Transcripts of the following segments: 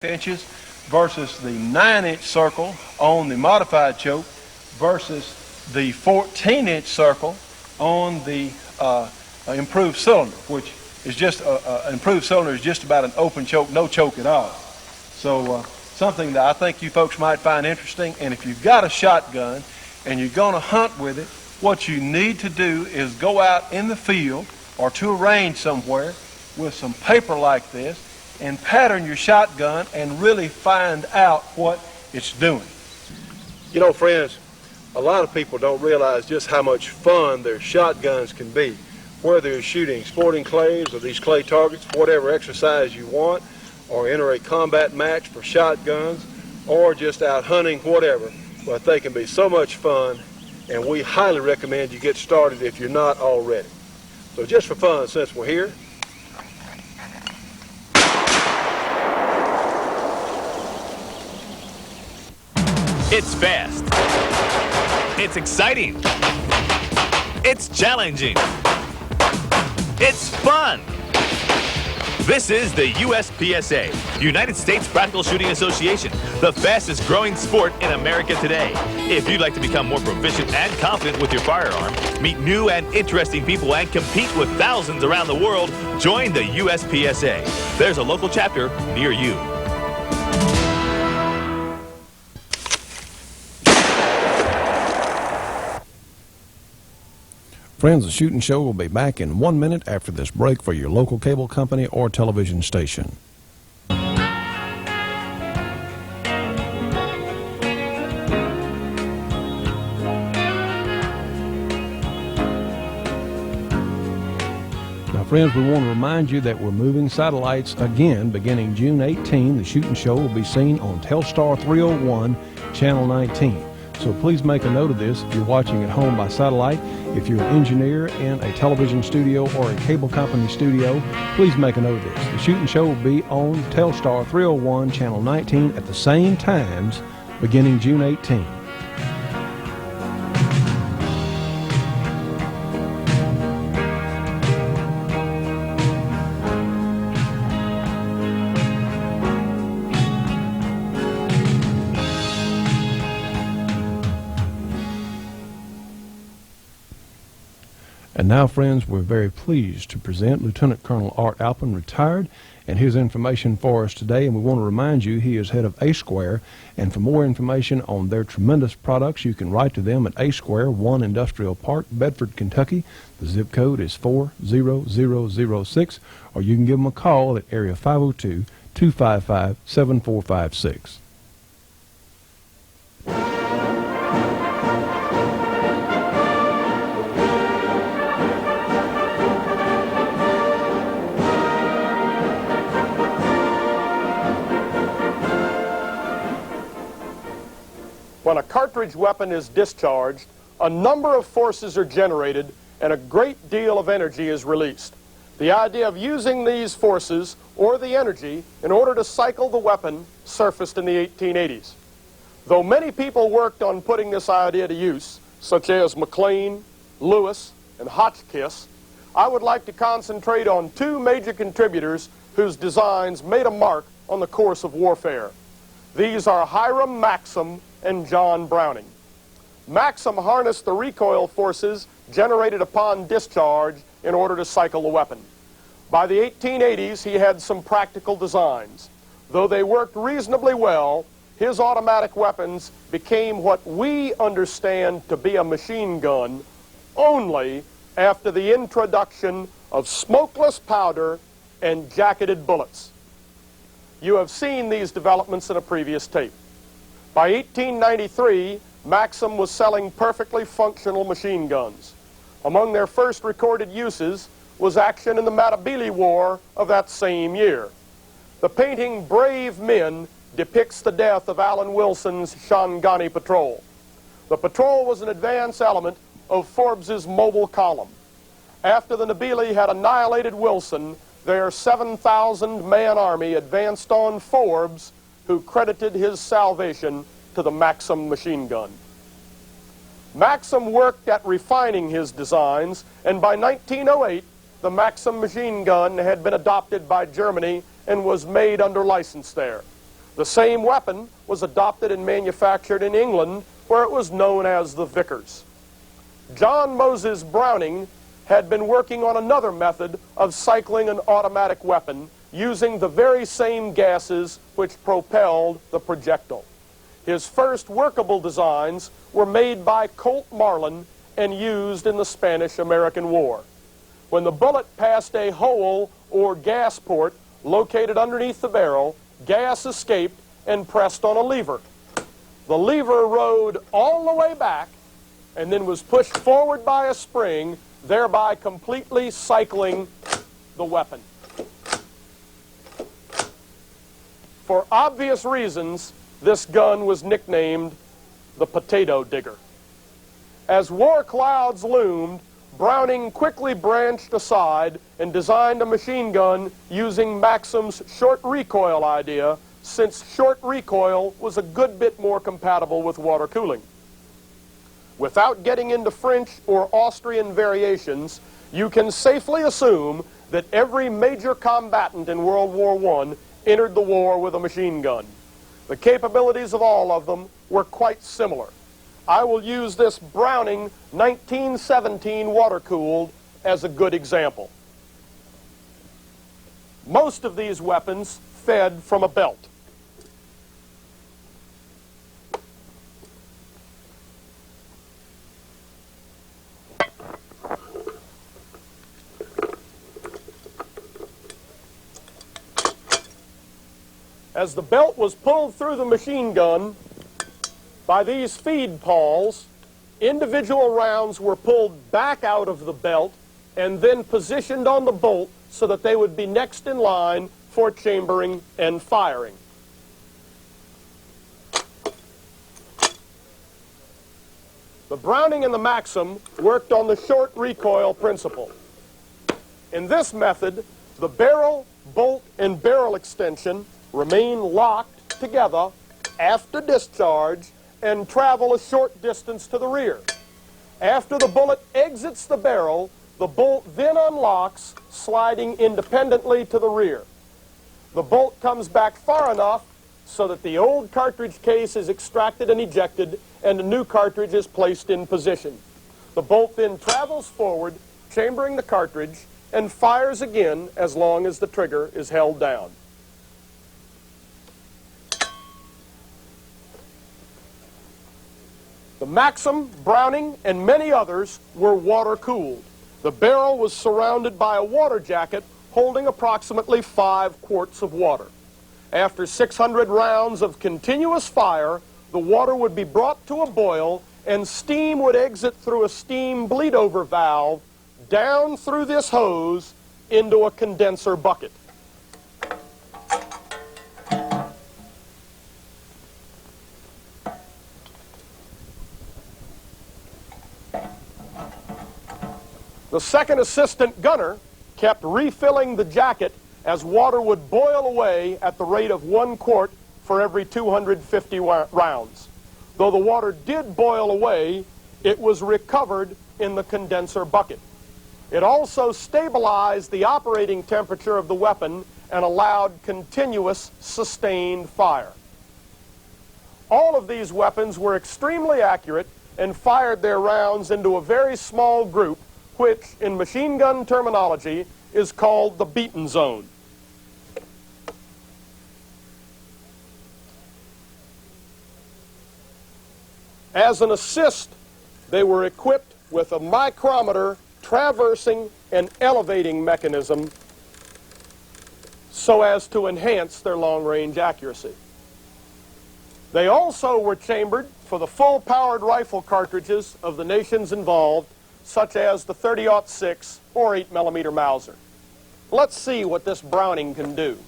inches versus the 9-inch circle on the modified choke versus the 14-inch circle on the improved cylinder, which is just an improved cylinder is just about an open choke, no choke at all. So something that I think you folks might find interesting. And if you've got a shotgun and you're going to hunt with it, what you need to do is go out in the field or to a range somewhere with some paper like this and pattern your shotgun and really find out what it's doing. You know, friends, a lot of people don't realize just how much fun their shotguns can be. Whether you're shooting sporting clays or these clay targets, whatever exercise you want, or enter a combat match for shotguns, or just out hunting, whatever, but they can be so much fun, and we highly recommend you get started if you're not already. So just for fun, since we're here, it's fast. It's exciting. It's challenging. It's fun. This is the USPSA, United States Practical Shooting Association, the fastest growing sport in America today. If you'd like to become more proficient and confident with your firearm, meet new and interesting people, and compete with thousands around the world, join the USPSA. There's a local chapter near you. Friends, the Shootin' Show will be back in 1 minute after this break for your local cable company or television station. Now, friends, we want to remind you that we're moving satellites again beginning June 18. The Shootin' Show will be seen on Telstar 301, Channel 19. So please make a note of this if you're watching at home by satellite. If you're an engineer in a television studio or a cable company studio, please make a note of this. The Shootin' Show will be on Telstar 301, Channel 19 at the same times beginning June 18. And now, friends, we're very pleased to present Lieutenant Colonel Art Alphin, retired, and his information for us today. And we want to remind you he is head of A Square. And for more information on their tremendous products, you can write to them at A Square, 1 Industrial Park, Bedford, Kentucky. The zip code is 40006, or you can give them a call at area 502-255-7456. When a cartridge weapon is discharged, a number of forces are generated and a great deal of energy is released. The idea of using these forces or the energy in order to cycle the weapon surfaced in the 1880s. Though many people worked on putting this idea to use, such as McLean, Lewis, and Hotchkiss, I would like to concentrate on two major contributors whose designs made a mark on the course of warfare. These are Hiram Maxim and John Browning. Maxim harnessed the recoil forces generated upon discharge in order to cycle the weapon. By the 1880s, he had some practical designs. Though they worked reasonably well, his automatic weapons became what we understand to be a machine gun only after the introduction of smokeless powder and jacketed bullets. You have seen these developments in a previous tape. By 1893, Maxim was selling perfectly functional machine guns. Among their first recorded uses was action in the Matabele War of that same year. The painting Brave Men depicts the death of Alan Wilson's Shangani Patrol. The patrol was an advance element of Forbes's mobile column. After the Nabili had annihilated Wilson, their 7,000-man army advanced on Forbes, who credited his salvation to the Maxim machine gun. Maxim worked at refining his designs, and by 1908, the Maxim machine gun had been adopted by Germany and was made under license there. The same weapon was adopted and manufactured in England, where it was known as the Vickers. John Moses Browning had been working on another method of cycling an automatic weapon using the very same gases which propelled the projectile. His first workable designs were made by Colt Marlin and used in the Spanish-American War. When the bullet passed a hole or gas port located underneath the barrel, gas escaped and pressed on a lever. The lever rode all the way back and then was pushed forward by a spring, thereby completely cycling the weapon. For obvious reasons, this gun was nicknamed the Potato Digger. As war clouds loomed, Browning quickly branched aside and designed a machine gun using Maxim's short recoil idea, since short recoil was a good bit more compatible with water cooling. Without getting into French or Austrian variations, you can safely assume that every major combatant in World War I entered the war with a machine gun. The capabilities of all of them were quite similar. I will use this Browning 1917 water-cooled as a good example. Most of these weapons fed from a belt. As the belt was pulled through the machine gun by these feed pawls, individual rounds were pulled back out of the belt and then positioned on the bolt so that they would be next in line for chambering and firing. The Browning and the Maxim worked on the short recoil principle. In this method, the barrel, bolt, and barrel extension remain locked together after discharge and travel a short distance to the rear. After the bullet exits the barrel, the bolt then unlocks, sliding independently to the rear. The bolt comes back far enough so that the old cartridge case is extracted and ejected and a new cartridge is placed in position. The bolt then travels forward, chambering the cartridge, and fires again as long as the trigger is held down. The Maxim, Browning, and many others were water-cooled. The barrel was surrounded by a water jacket holding approximately 5 quarts of water. After 600 rounds of continuous fire, the water would be brought to a boil and steam would exit through a steam bleed-over valve down through this hose into a condenser bucket. The second assistant gunner kept refilling the jacket as water would boil away at the rate of 1 quart for every 250 rounds. Though the water did boil away, it was recovered in the condenser bucket. It also stabilized the operating temperature of the weapon and allowed continuous, sustained fire. All of these weapons were extremely accurate and fired their rounds into a very small group, which, in machine gun terminology, is called the beaten zone. As an assist, they were equipped with a micrometer traversing and elevating mechanism so as to enhance their long-range accuracy. They also were chambered for the full-powered rifle cartridges of the nations involved, such as the 30-06 or 8mm Mauser. Let's see what this Browning can do.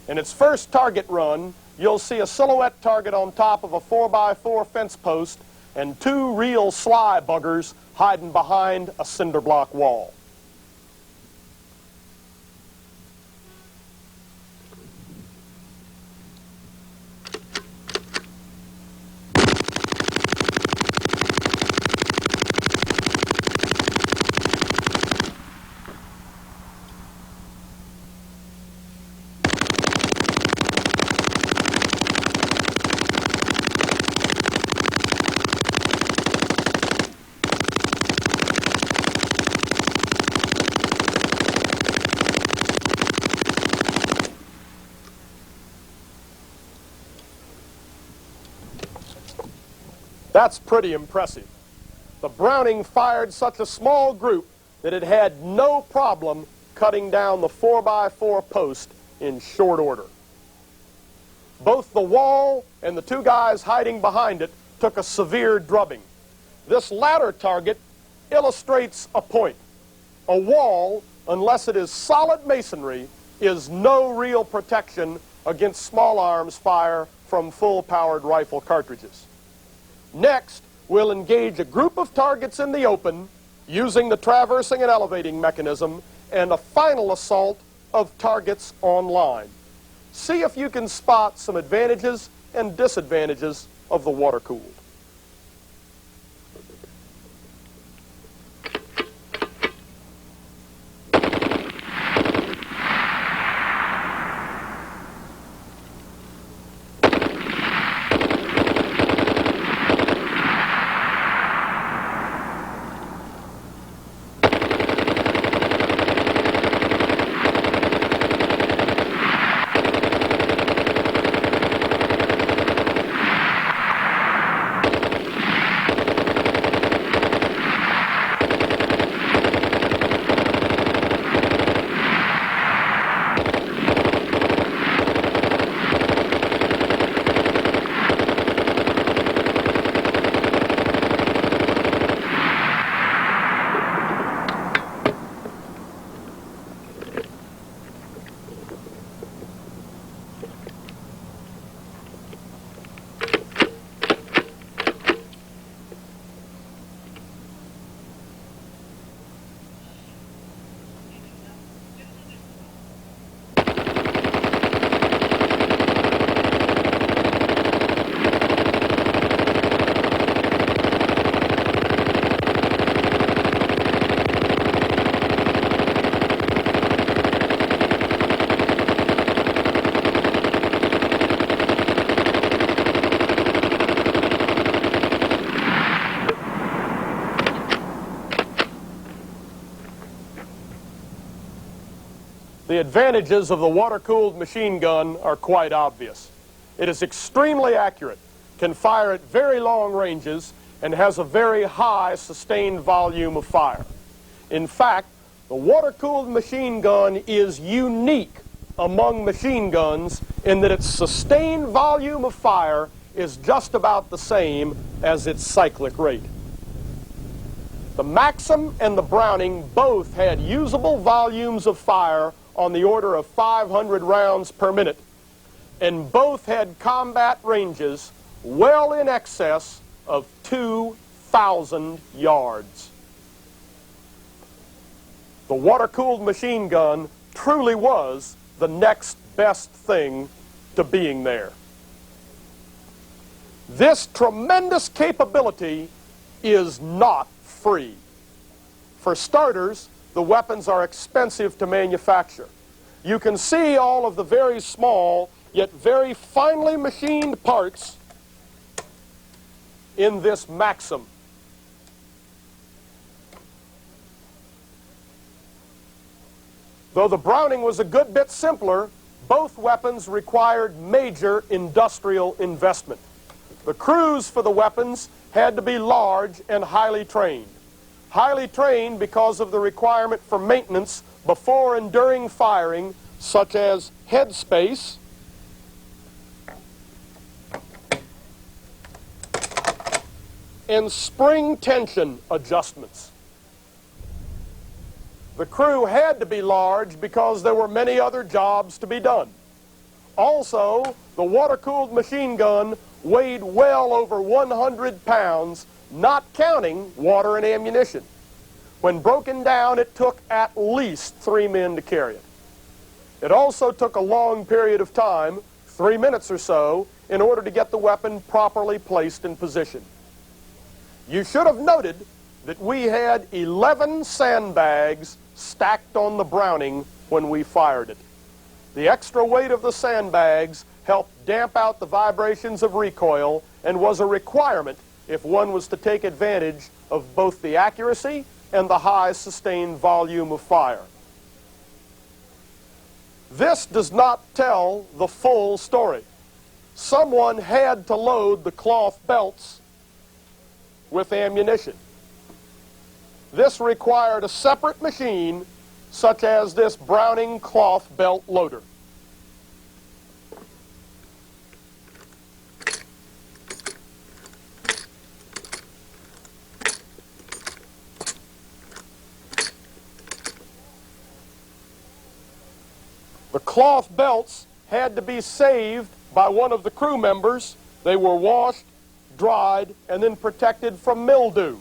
In its first target run, you'll see a silhouette target on top of a 4x4 fence post and 2 real sly buggers hiding behind a cinder block wall. That's pretty impressive. The Browning fired such a small group that it had no problem cutting down the 4x4 post in short order. Both the wall and the two guys hiding behind it took a severe drubbing. This latter target illustrates a point. A wall, unless it is solid masonry, is no real protection against small arms fire from full-powered rifle cartridges. Next, we'll engage a group of targets in the open using the traversing and elevating mechanism and a final assault of targets on line. See if you can spot some advantages and disadvantages of the water-cooled. The advantages of the water-cooled machine gun are quite obvious. It is extremely accurate, can fire at very long ranges, and has a very high sustained volume of fire. In fact, the water-cooled machine gun is unique among machine guns in that its sustained volume of fire is just about the same as its cyclic rate. The Maxim and the Browning both had usable volumes of fire on the order of 500 rounds per minute, and both had combat ranges well in excess of 2,000 yards. The water-cooled machine gun truly was the next best thing to being there. This tremendous capability is not free. For starters, the weapons are expensive to manufacture. You can see all of the very small yet very finely machined parts in this Maxim. Though the Browning was a good bit simpler, both weapons required major industrial investment. The crews for the weapons had to be large and highly trained. Highly trained because of the requirement for maintenance before and during firing, such as headspace, and spring tension adjustments. The crew had to be large because there were many other jobs to be done. Also, the water-cooled machine gun weighed well over 100 pounds, not counting water and ammunition. When broken down, it took at least 3 men to carry it. It also took a long period of time, 3 minutes or so, in order to get the weapon properly placed in position. You should have noted that we had 11 sandbags stacked on the Browning when we fired it. The extra weight of the sandbags helped damp out the vibrations of recoil and was a requirement if one was to take advantage of both the accuracy and the high sustained volume of fire. This does not tell the full story. Someone had to load the cloth belts with ammunition. This required a separate machine, such as this Browning cloth belt loader. The cloth belts had to be saved by one of the crew members. They were washed, dried, and then protected from mildew.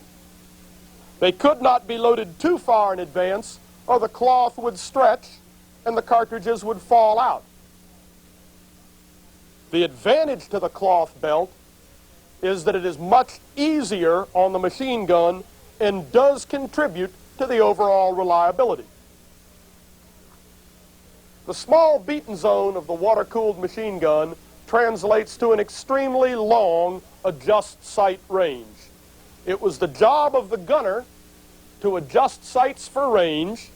They could not be loaded too far in advance, or the cloth would stretch and the cartridges would fall out. The advantage to the cloth belt is that it is much easier on the machine gun and does contribute to the overall reliability. The small beaten zone of the water-cooled machine gun translates to an extremely long adjust sight range. It was the job of the gunner to adjust sights for range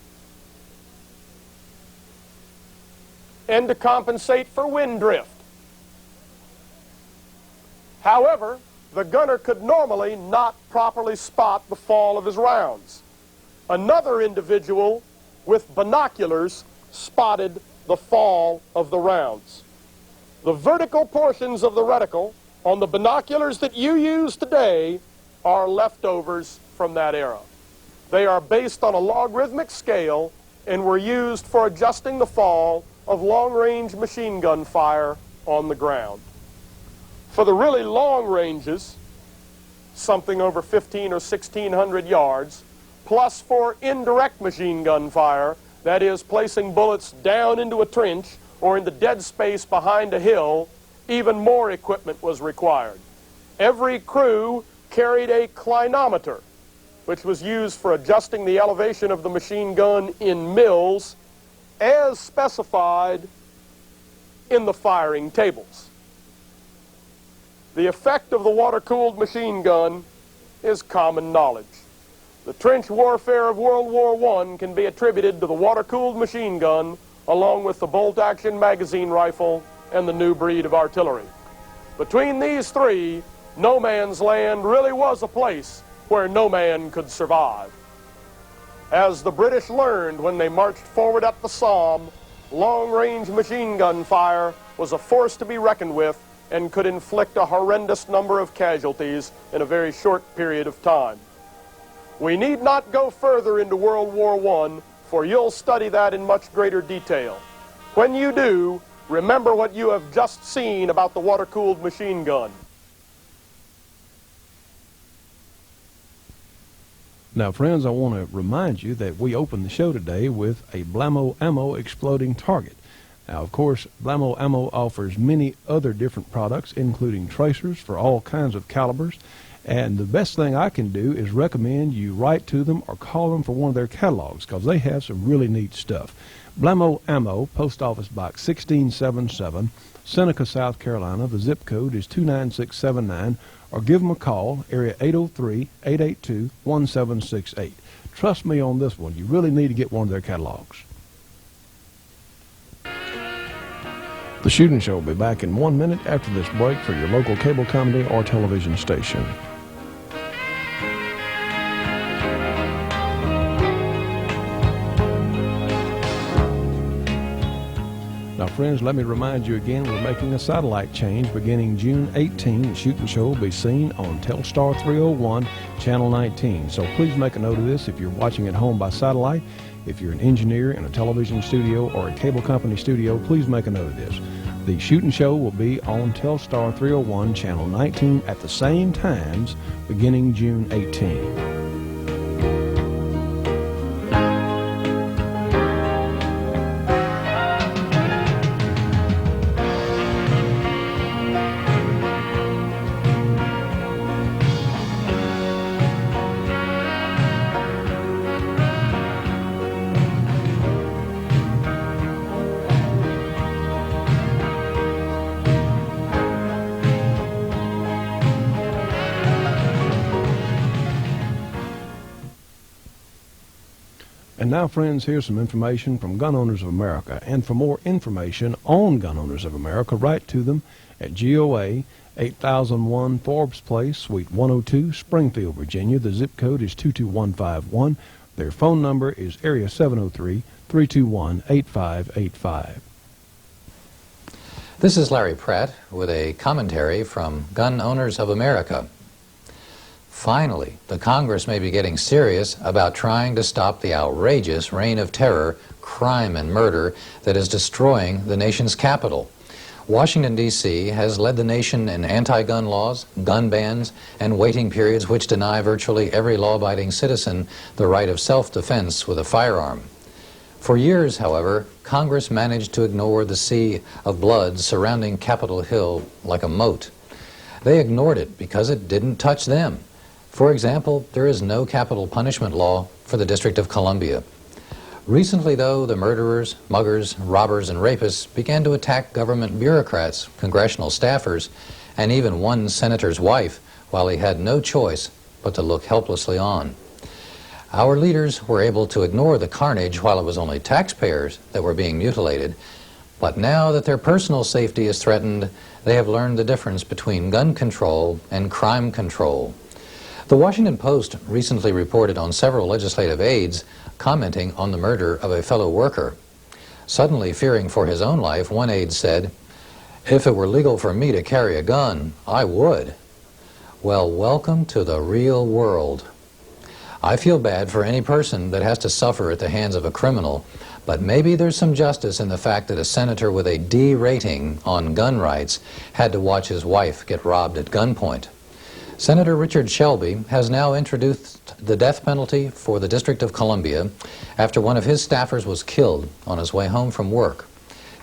and to compensate for wind drift. However, the gunner could normally not properly spot the fall of his rounds. Another individual with binoculars spotted the fall of the rounds. The vertical portions of the reticle on the binoculars that you use today are leftovers from that era. They are based on a logarithmic scale and were used for adjusting the fall of long-range machine gun fire on the ground. For the really long ranges, something over 15 or 1600 yards, plus for indirect machine gun fire, that is, placing bullets down into a trench or into dead space behind a hill, even more equipment was required. Every crew carried a clinometer, which was used for adjusting the elevation of the machine gun in mills as specified in the firing tables. The effect of the water-cooled machine gun is common knowledge. The trench warfare of World War I can be attributed to the water-cooled machine gun along with the bolt-action magazine rifle and the new breed of artillery. Between these three, no man's land really was a place where no man could survive. As the British learned when they marched forward up the Somme, long-range machine gun fire was a force to be reckoned with and could inflict a horrendous number of casualties in a very short period of time. We need not go further into World War I, for you'll study that in much greater detail. When you do, remember what you have just seen about the water-cooled machine gun. Now, friends, I want to remind you that we opened the show today with a Blammo Ammo exploding target. Now, of course, Blammo Ammo offers many other different products, including tracers for all kinds of calibers. And the best thing I can do is recommend you write to them or call them for one of their catalogs, because they have some really neat stuff. Blammo Ammo, Post Office Box 1677, Seneca, South Carolina. The zip code is 29679, or give them a call, area 803-882-1768. Trust me on this one. You really need to get one of their catalogs. The Shootin' Show will be back in 1 minute after this break for your local cable comedy or television station. Now, friends, let me remind you again, we're making a satellite change beginning June 18. The Shootin' Show will be seen on Telstar 301, Channel 19. So please make a note of this if you're watching at home by satellite. If you're an engineer in a television studio or a cable company studio, please make a note of this. The Shootin' Show will be on Telstar 301, Channel 19 at the same times beginning June 18. And now, friends, here's some information from Gun Owners of America. And for more information on Gun Owners of America, write to them at GOA 8001 Forbes Place, Suite 102, Springfield, Virginia. The zip code is 22151. Their phone number is area 703-321-8585. This is Larry Pratt with a commentary from Gun Owners of America. Finally, the Congress may be getting serious about trying to stop the outrageous reign of terror, crime, and murder that is destroying the nation's capital. Washington, D.C. has led the nation in anti-gun laws, gun bans, and waiting periods which deny virtually every law-abiding citizen the right of self-defense with a firearm. For years, however, Congress managed to ignore the sea of blood surrounding Capitol Hill like a moat. They ignored it because it didn't touch them. For example, there is no capital punishment law for the District of Columbia. Recently, though, the murderers, muggers, robbers, and rapists began to attack government bureaucrats, congressional staffers, and even one senator's wife, while he had no choice but to look helplessly on. Our leaders were able to ignore the carnage while it was only taxpayers that were being mutilated, but now that their personal safety is threatened, they have learned the difference between gun control and crime control. The Washington Post recently reported on several legislative aides commenting on the murder of a fellow worker. Suddenly fearing for his own life, one aide said, "If it were legal for me to carry a gun, I would." Well, welcome to the real world. I feel bad for any person that has to suffer at the hands of a criminal, but maybe there's some justice in the fact that a senator with a D rating on gun rights had to watch his wife get robbed at gunpoint. Senator Richard Shelby has now introduced the death penalty for the District of Columbia after one of his staffers was killed on his way home from work.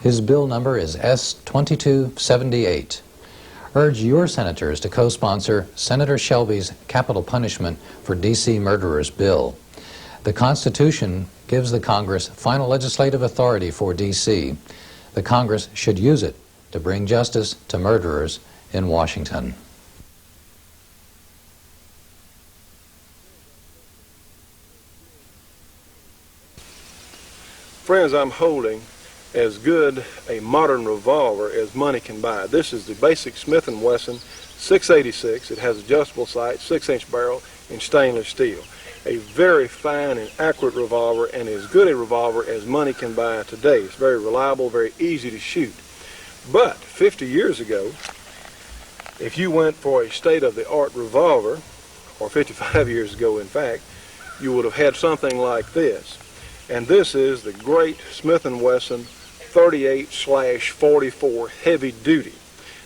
His bill number is S-2278. Urge your senators to co-sponsor Senator Shelby's capital punishment for D.C. murderers bill. The Constitution gives the Congress final legislative authority for D.C. The Congress should use it to bring justice to murderers in Washington. Friends, I'm holding as good a modern revolver as money can buy. This is the basic Smith & Wesson 686. It has adjustable sights, 6-inch barrel, and stainless steel. A very fine and accurate revolver, and as good a revolver as money can buy today. It's very reliable, very easy to shoot. But 50 years ago, if you went for a state-of-the-art revolver, or 55 years ago in fact, you would have had something like this. And this is the great Smith & Wesson 38/44 heavy duty.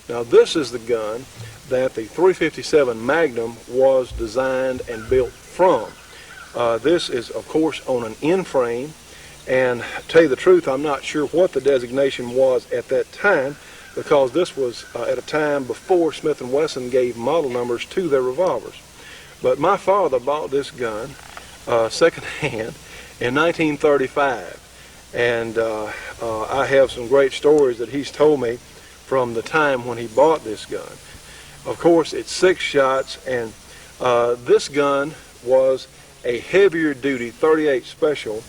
Now this is the gun that the .357 Magnum was designed and built from. This is of course on an end frame, and to tell you the truth, I'm not sure what the designation was at that time, because this was at a time before Smith & Wesson gave model numbers to their revolvers. But my father bought this gun secondhand in 1935, and I have some great stories that he's told me from the time when he bought this gun. Of course, it's 6 shots, and this gun was a heavier duty 38 Special,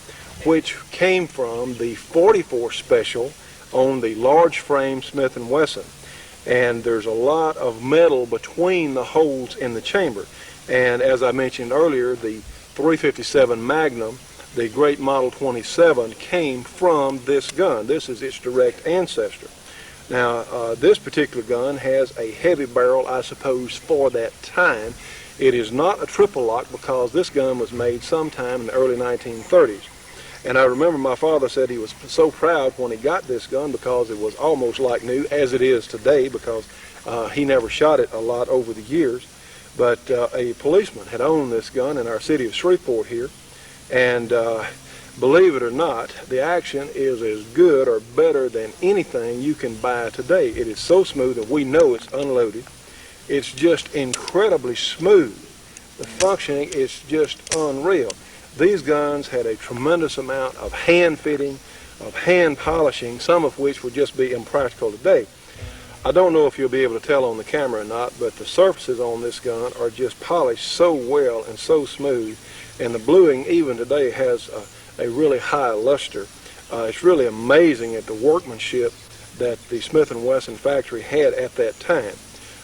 which came from the 44 Special on the large frame Smith & Wesson. And there's a lot of metal between the holes in the chamber. And as I mentioned earlier, the .357 Magnum, the great Model 27, came from this gun. This is its direct ancestor. Now, this particular gun has a heavy barrel, I suppose, for that time. It is not a triple lock because this gun was made sometime in the early 1930s. And I remember my father said he was so proud when he got this gun because it was almost like new, as it is today, because he never shot it a lot over the years. But a policeman had owned this gun in our city of Shreveport here. And believe it or not, the action is as good or better than anything you can buy today. It is so smooth that we know it's unloaded. It's just incredibly smooth. The functioning is just unreal. These guns had a tremendous amount of hand fitting, of hand polishing, some of which would just be impractical today. I don't know if you'll be able to tell on the camera or not, but the surfaces on this gun are just polished so well and so smooth. And the bluing, even today, has a really high luster. It's really amazing at the workmanship that the Smith & Wesson factory had at that time.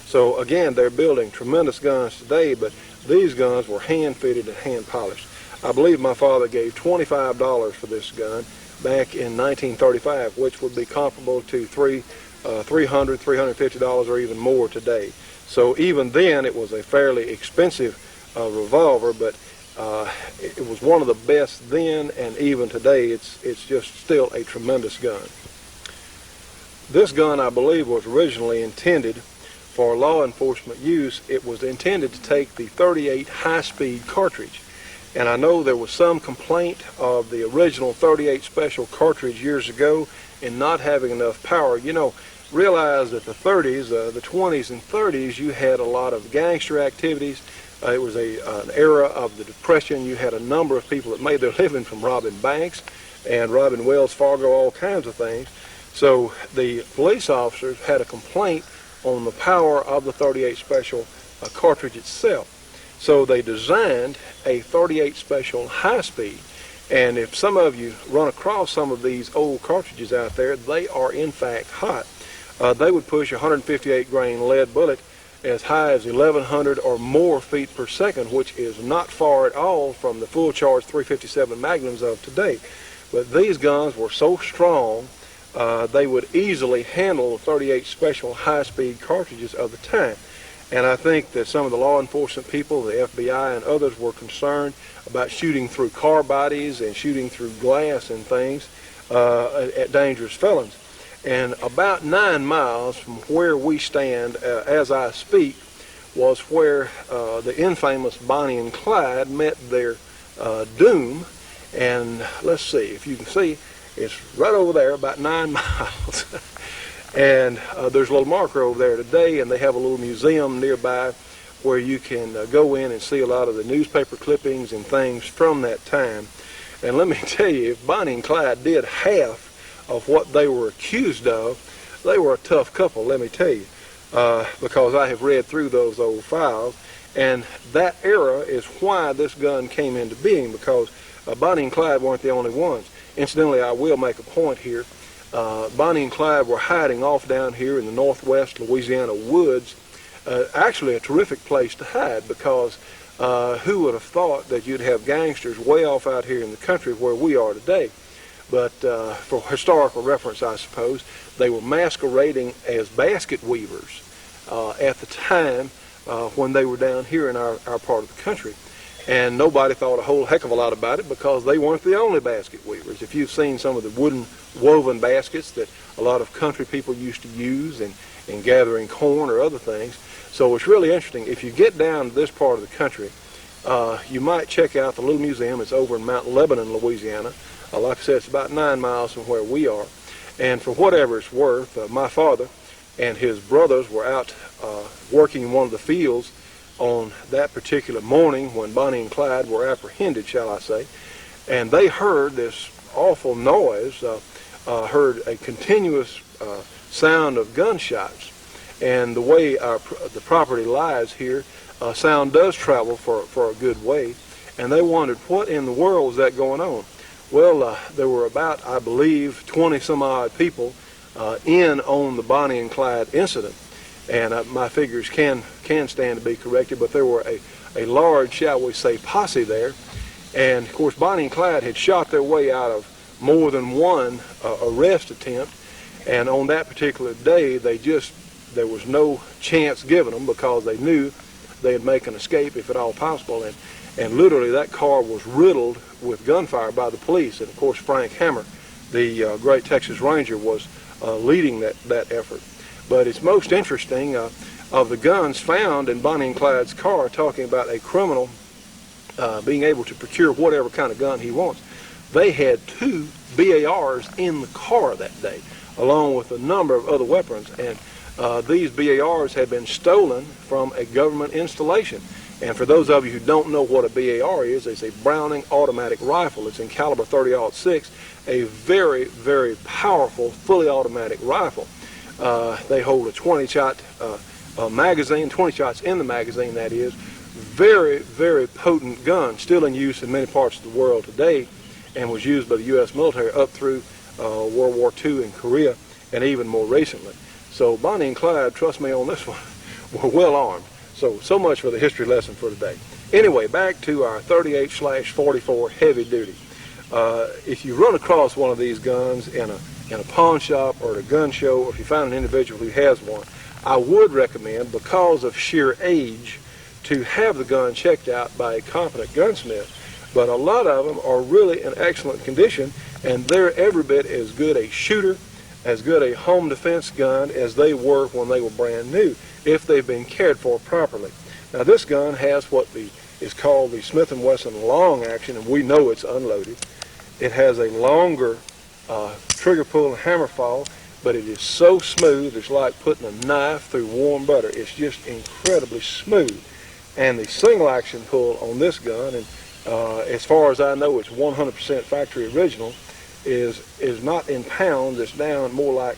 So again, they're building tremendous guns today, but these guns were hand-fitted and hand-polished. I believe my father gave $25 for this gun back in 1935, which would be comparable to $300, $350 or even more today. So even then, it was a fairly expensive revolver, but it was one of the best then, and even today, it's just still a tremendous gun. This gun, I believe, was originally intended for law enforcement use. It was intended to take the .38 high-speed cartridge. And I know there was some complaint of the original .38 special cartridge years ago in not having enough power. You know, realize that the 30s, the 20s and 30s, you had a lot of gangster activities. It was an era of the Depression. You had a number of people that made their living from robbing banks and robbing Wells Fargo, all kinds of things. So the police officers had a complaint on the power of the .38 special cartridge itself. So they designed a .38 special high speed. And if some of you run across some of these old cartridges out there, they are in fact hot. They would push a 158 grain lead bullet as high as 1,100 or more feet per second, which is not far at all from the full charge .357 Magnums of today. But these guns were so strong, they would easily handle the .38 special high-speed cartridges of the time. And I think that some of the law enforcement people, the FBI and others, were concerned about shooting through car bodies and shooting through glass and things at dangerous felons. And about 9 miles from where we stand as I speak was where the infamous Bonnie and Clyde met their doom. And let's see, if you can see, it's right over there, about 9 miles. And there's a little marker over there today, and they have a little museum nearby where you can go in and see a lot of the newspaper clippings and things from that time. And let me tell you, if Bonnie and Clyde did half of what they were accused of, they were a tough couple, let me tell you, because I have read through those old files. And that era is why this gun came into being, because Bonnie and Clyde weren't the only ones. Incidentally, I will make a point here. Bonnie and Clyde were hiding off down here in the northwest Louisiana woods. Actually a terrific place to hide, because who would have thought that you'd have gangsters way off out here in the country where we are today. But for historical reference, I suppose, they were masquerading as basket weavers at the time when they were down here in our part of the country. And nobody thought a whole heck of a lot about it, because they weren't the only basket weavers. If you've seen some of the wooden woven baskets that a lot of country people used to use in gathering corn or other things. So it's really interesting. If you get down to this part of the country, you might check out the little museum. It's over in Mount Lebanon, Louisiana. Like I said, it's about 9 miles from where we are. And for whatever it's worth, my father and his brothers were out working in one of the fields on that particular morning when Bonnie and Clyde were apprehended, shall I say. And they heard this awful noise, heard a continuous sound of gunshots. And the way the property lies here, sound does travel for a good way. And they wondered, what in the world was that going on? Well, there were about, I believe, 20 some odd people in on the Bonnie and Clyde incident. And my figures can stand to be corrected, but there were a large, shall we say, posse there. And of course, Bonnie and Clyde had shot their way out of more than one arrest attempt. And on that particular day, there was no chance given them, because they knew they'd make an escape if at all possible. And literally that car was riddled with gunfire by the police. And of course, Frank Hammer, the great Texas Ranger, was leading that effort. But it's most interesting, of the guns found in Bonnie and Clyde's car, talking about a criminal being able to procure whatever kind of gun he wants. They had 2 BARs in the car that day, along with a number of other weapons. And these BARs had been stolen from a government installation. And for those of you who don't know what a BAR is, it's a Browning automatic rifle. It's in caliber .30-06, a very, very powerful, fully automatic rifle. They hold a 20-shot magazine, 20 shots in the magazine, that is. Very, very potent gun, still in use in many parts of the world today, and was used by the U.S. military up through World War II in Korea, and even more recently. So Bonnie and Clyde, trust me on this one, were well armed. So much for the history lesson for today. Anyway, back to our 38/44 heavy duty. If you run across one of these guns in a pawn shop or at a gun show, or if you find an individual who has one, I would recommend, because of sheer age, to have the gun checked out by a competent gunsmith. But a lot of them are really in excellent condition, and they're every bit as good a shooter, as good a home defense gun as they were when they were brand new, if they've been cared for properly. Now, this gun has what is called the Smith & Wesson long action, and we know it's unloaded. It has a longer trigger pull and hammer fall, but it is so smooth it's like putting a knife through warm butter. It's just incredibly smooth. And the single action pull on this gun, and as far as I know it's 100% factory original, is not in pounds, it's down more like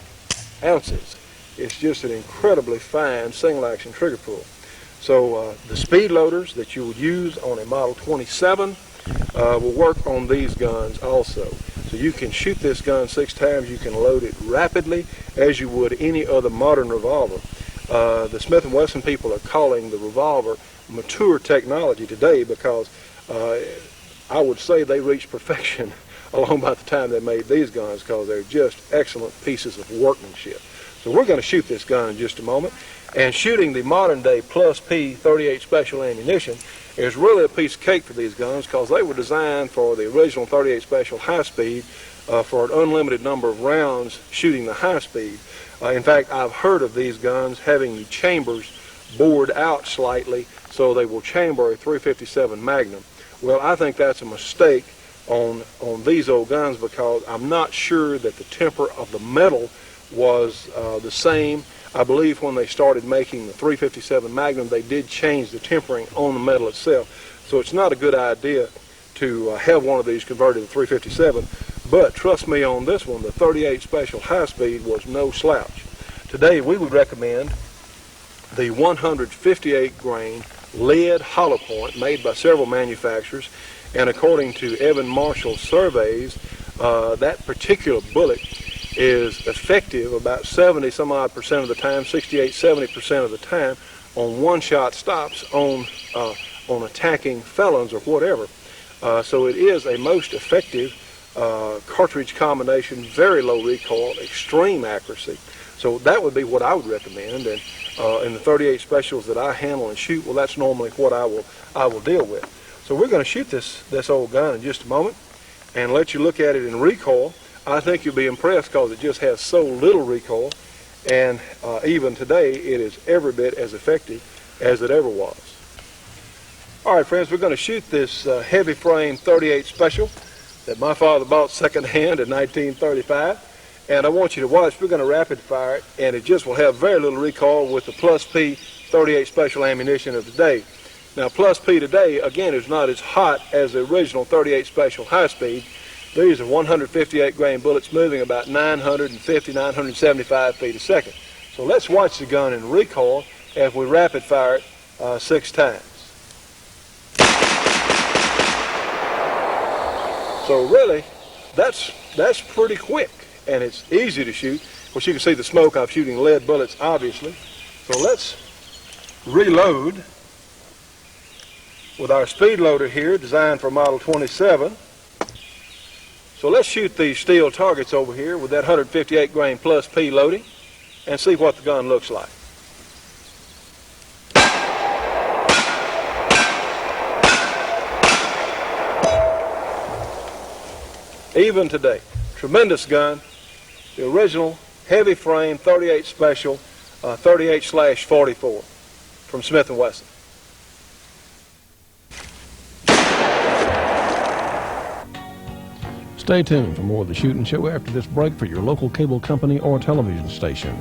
ounces. It's just an incredibly fine single action trigger pull. So the speed loaders that you would use on a Model 27 will work on these guns also. So you can shoot this gun 6 times, you can load it rapidly as you would any other modern revolver. The Smith & Wesson people are calling the revolver mature technology today because I would say they reached perfection along by the time they made these guns, because they're just excellent pieces of workmanship. So we're going to shoot this gun in just a moment. And shooting the modern day Plus P 38 special ammunition is really a piece of cake for these guns, because they were designed for the original 38 special high speed for an unlimited number of rounds shooting the high speed. In fact, I've heard of these guns having the chambers bored out slightly so they will chamber a .357 Magnum. Well, I think that's a mistake on these old guns, because I'm not sure that the temper of the metal was the same. I believe when they started making the .357 Magnum, they did change the tempering on the metal itself. So it's not a good idea to have one of these converted to .357. But trust me on this one, the 38 Special High Speed was no slouch. Today we would recommend the 158 grain lead hollow point made by several manufacturers, and according to Evan Marshall's surveys, that particular bullet is effective about 70-some-odd% of the time, 68-70% of the time, on one-shot stops on attacking felons or whatever. So it is a most effective cartridge combination, very low recoil, extreme accuracy. So that would be what I would recommend. And in the 38 specials that I handle and shoot, well, that's normally what I will deal with. So we're going to shoot this old gun in just a moment and let you look at it in recoil. I think you'll be impressed, because it just has so little recoil, and even today it is every bit as effective as it ever was. All right, friends, we're going to shoot this heavy frame 38 special that my father bought secondhand in 1935, and I want you to watch. We're going to rapid fire it, and it just will have very little recoil with the Plus P 38 special ammunition of today. Now, Plus P today, again, is not as hot as the original 38 special high speed. These are 158 grain bullets moving about 950, 975 feet a second. So let's watch the gun in recoil as we rapid fire it 6 times. So really, that's pretty quick, and it's easy to shoot. Of course, you can see the smoke. I'm shooting lead bullets, obviously. So let's reload with our speed loader here, designed for Model 27. So let's shoot these steel targets over here with that 158 grain Plus P loading and see what the gun looks like. Even today, tremendous gun, the original heavy frame 38 special 38/44 from Smith & Wesson. Stay tuned for more of the Shootin' Show after this break for your local cable company or television station.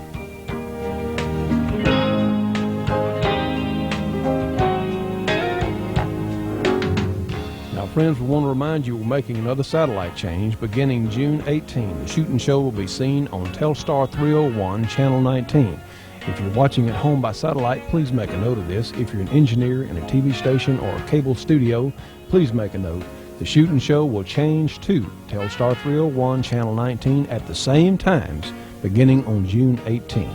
Now, friends, we want to remind you we're making another satellite change beginning June 18. The Shootin' Show will be seen on Telstar 301, Channel 19. If you're watching at home by satellite, please make a note of this. If you're an engineer in a TV station or a cable studio, please make a note. The Shootin' Show will change to Telstar 301, Channel 19 at the same times beginning on June 18.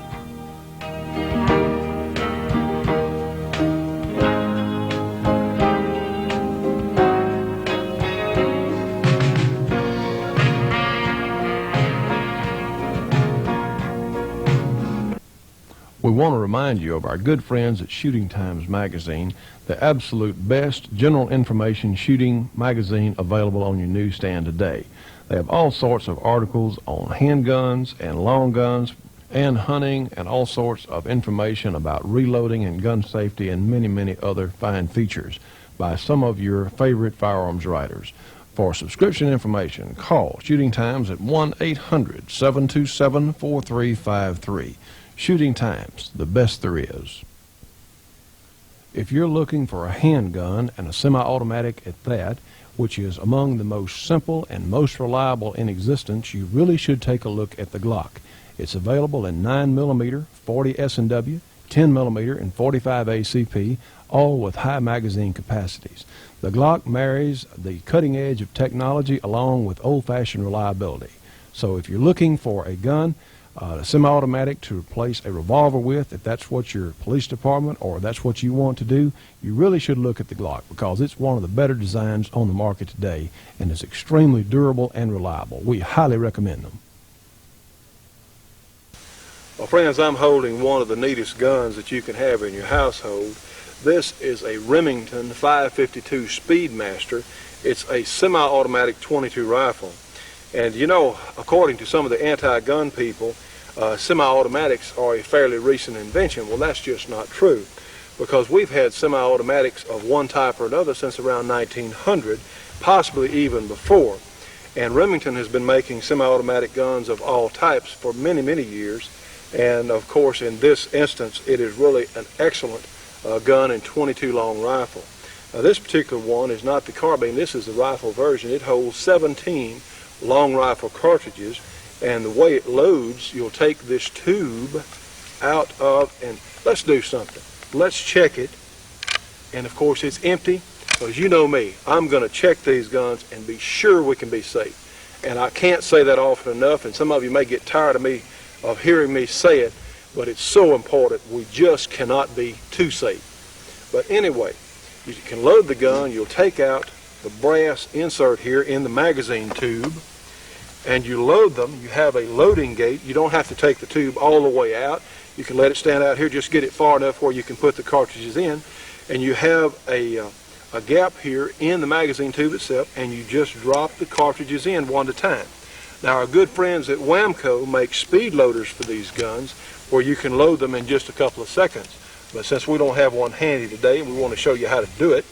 want to remind you of our good friends at Shooting Times magazine, the absolute best general information shooting magazine available on your newsstand today. They have all sorts of articles on handguns and long guns and hunting and all sorts of information about reloading and gun safety and many, many other fine features by some of your favorite firearms writers. For subscription information, call Shooting Times at 1-800-727-4353. Shooting Times, the best there is. If you're looking for a handgun and a semi-automatic at that, which is among the most simple and most reliable in existence, you really should take a look at the Glock. It's available in 9mm, 40 S&W, 10mm, and 45 ACP, all with high magazine capacities. The Glock marries the cutting edge of technology along with old-fashioned reliability. So if you're looking for a gun, a semi-automatic to replace a revolver with, if that's what your police department or that's what you want to do, you really should look at the Glock because it's one of the better designs on the market today and is extremely durable and reliable. We highly recommend them. Well, friends, I'm holding one of the neatest guns that you can have in your household. This is a Remington 552 Speedmaster. It's a semi-automatic .22 rifle. And you know, according to some of the anti-gun people, semi-automatics are a fairly recent invention. Well, that's just not true, because we've had semi-automatics of one type or another since around 1900, possibly even before. And Remington has been making semi-automatic guns of all types for many, many years. And of course, in this instance, it is really an excellent gun and .22 long rifle. Now, this particular one is not the carbine. This is the rifle version. It holds 17 long rifle cartridges, and the way it loads, you'll take this tube out of, and let's do something. Let's check it. And of course, it's empty. So as you know me, I'm going to check these guns and be sure we can be safe. And I can't say that often enough, and some of you may get tired of hearing me say it, but it's so important. We just cannot be too safe. But anyway, you can load the gun. You'll take out the brass insert here in the magazine tube, and you load them. You have a loading gate. You don't have to take the tube all the way out. You can let it stand out here, just get it far enough where you can put the cartridges in, and you have a gap here in the magazine tube itself, and you just drop the cartridges in one at a time. Now, our good friends at Wamco make speed loaders for these guns where you can load them in just a couple of seconds. But since we don't have one handy today and we want to show you how to do it,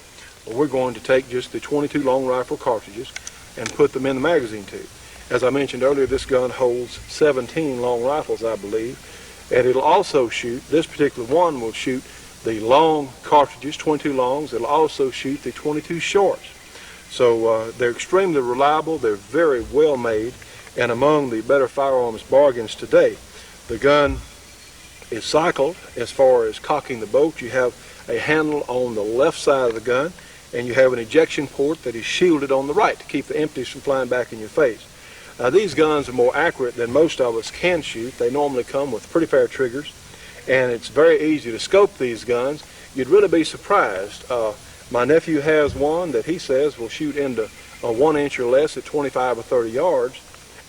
well, we're going to take just the .22 long rifle cartridges and put them in the magazine tube. As I mentioned earlier, this gun holds 17 long rifles, I believe, and it'll also shoot, this particular one will shoot the long cartridges, .22 longs. It'll also shoot the .22 shorts. So they're extremely reliable. They're very well made, and among the better firearms bargains today. The gun is cycled as far as cocking the bolt. You have a handle on the left side of the gun, and you have an ejection port that is shielded on the right to keep the empties from flying back in your face. Now, these guns are more accurate than most of us can shoot. They normally come with pretty fair triggers, and it's very easy to scope these guns. You'd really be surprised. My nephew has one that he says will shoot into a 1 inch or less at 25 or 30 yards.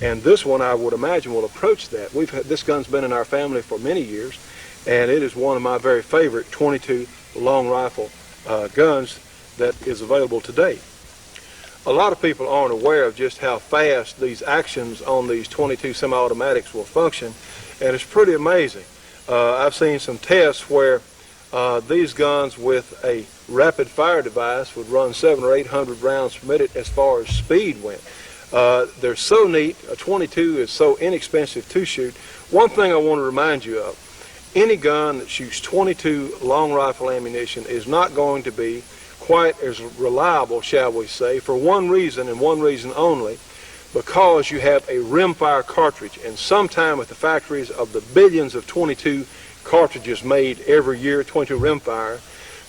And this one, I would imagine, will approach that. This gun's been in our family for many years, and it is one of my very favorite .22 long rifle guns that is available today. A lot of people aren't aware of just how fast these actions on these .22 semi-automatics will function, and it's pretty amazing. I've seen some tests where these guns with a rapid fire device would run 700 or 800 rounds per minute as far as speed went. They're so neat. A .22 is so inexpensive to shoot. One thing I want to remind you of, any gun that shoots .22 long rifle ammunition is not going to be quite as reliable, shall we say, for one reason and one reason only, because you have a rimfire cartridge. And sometime at the factories of the billions of .22 cartridges made every year, .22 rimfire,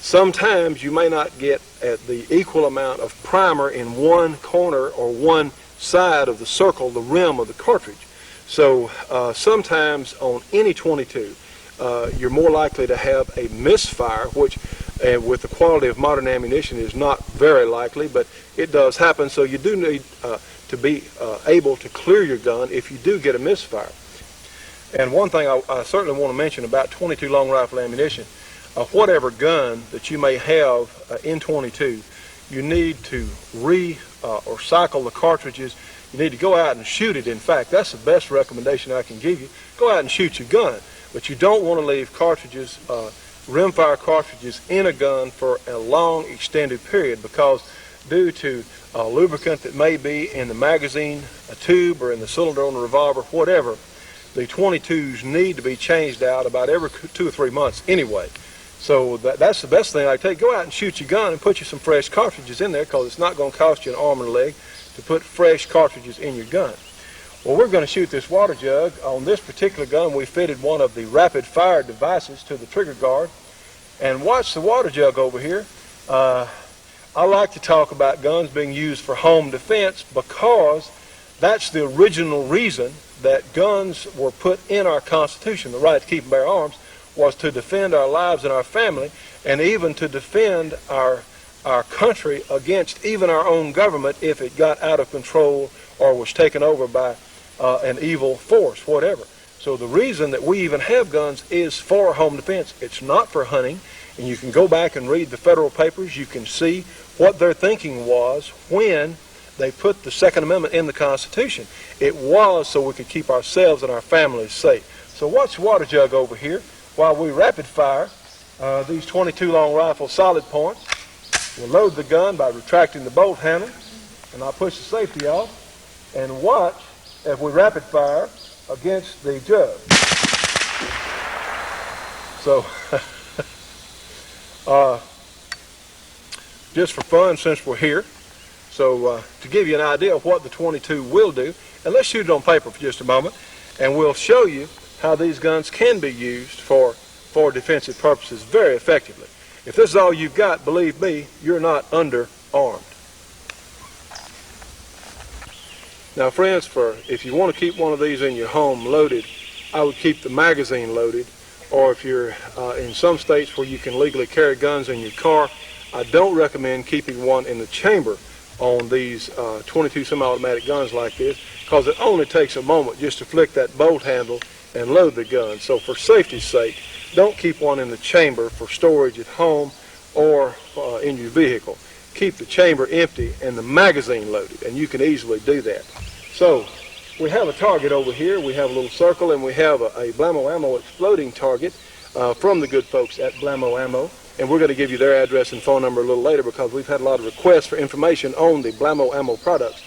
sometimes you may not get the equal amount of primer in one corner or one side of the circle, the rim of the cartridge. So sometimes on any .22, you're more likely to have a misfire, which with the quality of modern ammunition is not very likely, but it does happen. So you do need to be able to clear your gun if you do get a misfire. And one thing I certainly want to mention about 22 long rifle ammunition, whatever gun that you may have in 22, you need to or cycle the cartridges. You need to go out and shoot it. In fact, that's the best recommendation I can give you. Go out and shoot your gun, but you don't want to leave cartridges, rimfire cartridges in a gun for a long extended period, because due to lubricant that may be in the magazine, a tube, or in the cylinder on the revolver, whatever, the 22s need to be changed out about every 2 or 3 months anyway. So that's the best thing I take. Go out and shoot your gun and put you some fresh cartridges in there, because it's not going to cost you an arm and a leg to put fresh cartridges in your gun. Well, we're going to shoot this water jug. On this particular gun, we fitted one of the rapid fire devices to the trigger guard. And watch the water jug over here. I like to talk about guns being used for home defense, because that's the original reason that guns were put in our Constitution. The right to keep and bear arms was to defend our lives and our family, and even to defend our country against even our own government if it got out of control or was taken over by an evil force, whatever. So the reason that we even have guns is for home defense. It's not for hunting. And you can go back and read the federal papers. You can see what their thinking was when they put the Second Amendment in the Constitution. It was so we could keep ourselves and our families safe. So watch the water jug over here while we rapid fire these 22 long rifle solid points. We'll load the gun by retracting the bolt handle, and I'll push the safety off, and watch as we rapid fire against the jug. So just for fun, since we're here, so to give you an idea of what the 22 will do, and let's shoot it on paper for just a moment, and we'll show you how these guns can be used for defensive purposes very effectively. If this is all you've got, believe me, you're not underarmed. Now, friends, if you want to keep one of these in your home loaded, I would keep the magazine loaded. Or if you're in some states where you can legally carry guns in your car, I don't recommend keeping one in the chamber on these 22 semi-automatic guns like this, because it only takes a moment just to flick that bolt handle and load the gun. So for safety's sake, don't keep one in the chamber for storage at home or in your vehicle. Keep the chamber empty and the magazine loaded, and you can easily do that. So we have a target over here. We have a little circle, and we have a Blammo Ammo exploding target from the good folks at Blammo Ammo. And we're going to give you their address and phone number a little later, because we've had a lot of requests for information on the Blammo Ammo products.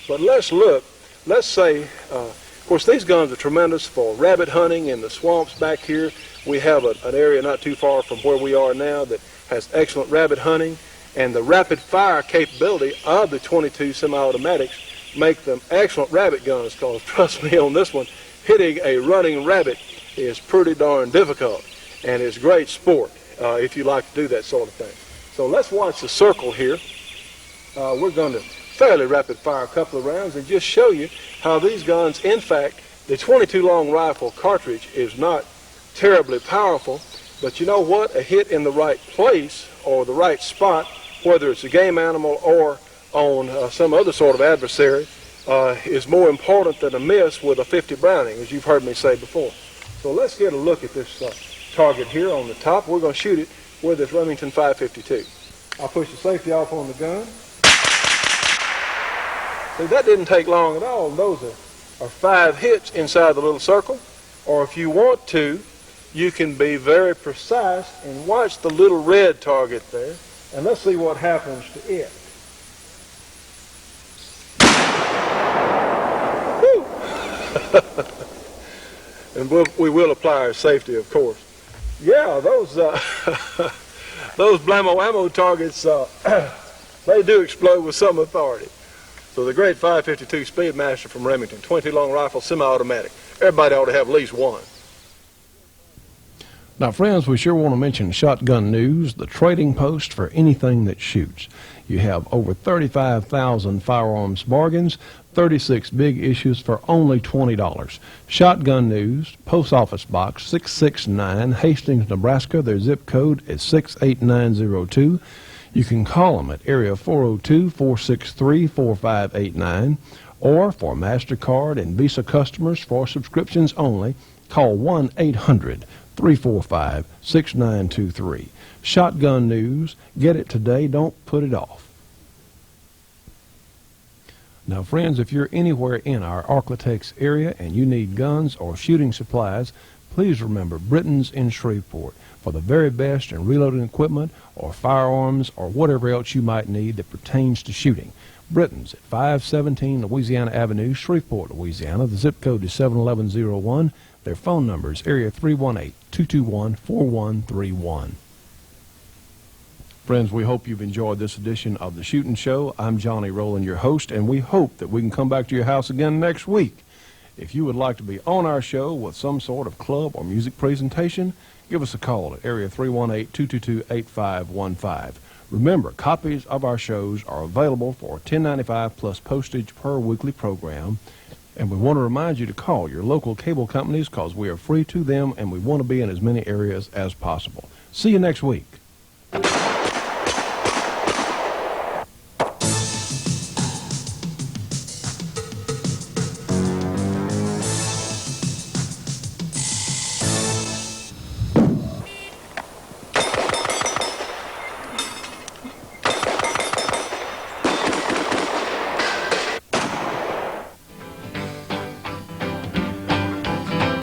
But let's look. Let's say, of course, these guns are tremendous for rabbit hunting in the swamps back here. We have an area not too far from where we are now that has excellent rabbit hunting. And the rapid fire capability of the 22 semi-automatics make them excellent rabbit guns, because trust me on this one, hitting a running rabbit is pretty darn difficult, and it's great sport if you like to do that sort of thing. So let's watch the circle here. We're going to fairly rapid fire a couple of rounds and just show you how these guns, in fact, the 22 long rifle cartridge is not terribly powerful, but you know what? A hit in the right place or the right spot, whether it's a game animal or on some other sort of adversary, is more important than a miss with a 50 Browning, as you've heard me say before. So let's get a look at this target here on the top. We're going to shoot it with this Remington 552. I'll push the safety off on the gun. See, that didn't take long at all. Those are 5 hits inside the little circle. Or if you want to, you can be very precise and watch the little red target there, and let's see what happens to it. And we will apply our safety, of course. Yeah, those those Blammo Ammo targets, they do explode with some authority. So the great 552 Speedmaster from Remington, 20 long rifle, semi-automatic. Everybody ought to have at least one. Now, friends, we sure want to mention Shotgun News, the trading post for anything that shoots. You have over 35,000 firearms bargains, 36 big issues for only $20. Shotgun News, Post Office Box 669, Hastings, Nebraska. Their zip code is 68902. You can call them at area 402-463-4589, or for MasterCard and Visa customers for subscriptions only, Call 1-800-345-6923. Shotgun News. Get it today. Don't put it off. Now, friends, if you're anywhere in our Arklatex area and you need guns or shooting supplies, please remember Britton's in Shreveport for the very best in reloading equipment or firearms or whatever else you might need that pertains to shooting. Britton's at 517 Louisiana Avenue, Shreveport, Louisiana. The zip code is 71101. Their phone number is area 318-221-4131. Friends, we hope you've enjoyed this edition of The Shootin' Show. I'm Johnny Rowland, your host, and we hope that we can come back to your house again next week. If you would like to be on our show with some sort of club or music presentation, give us a call at area 318-222-8515. Remember, copies of our shows are available for $10.95 plus postage per weekly program. And we want to remind you to call your local cable companies because we are free to them and we want to be in as many areas as possible. See you next week.